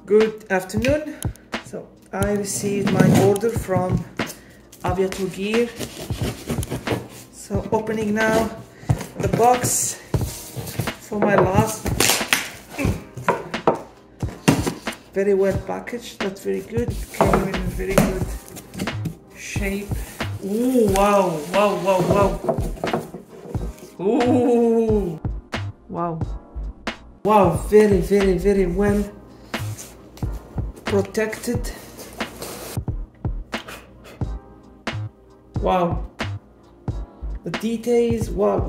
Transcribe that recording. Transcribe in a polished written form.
Good afternoon. So I received my order from Aviator gear. So opening now the box for my last. Very well packaged. That's very good. It came in very good shape. Ooh, wow, wow, wow, wow. Ooh, wow. Wow, very well protected. Wow. The details, wow.